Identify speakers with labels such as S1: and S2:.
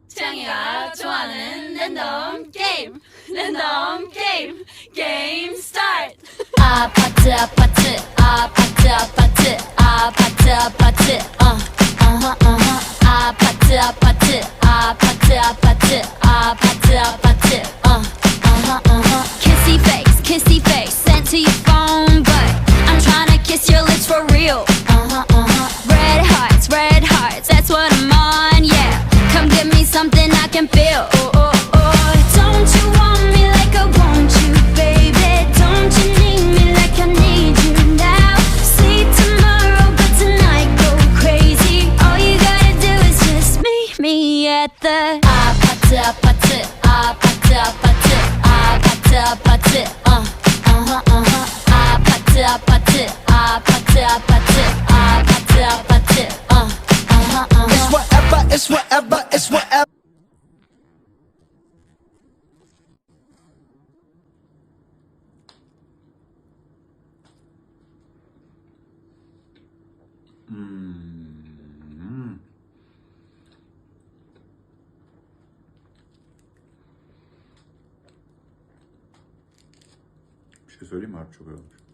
S1: 창이가 좋아하는 랜덤 게임 게임 스타트
S2: 아파트 아파트 아파트 아파트 아파트 아파트 아파트 아파트 아파트 아파트 아파트 아파트 kissy face sent to your phone but I'm trying to kiss your lips for real red hearts that's what I'm on yeah come give me something I can feel don't you want me like I want you baby don't you need me like I need you now see tomorrow but tonight go crazy all you gotta do is just meet me at the 아파트 아파트 아파트 아파트 아파트 아파트 아파트 아파트 아파트 아파트 아파트 아파트
S3: It's whatever.
S4: Bir şey söyleyeyim mi Artço?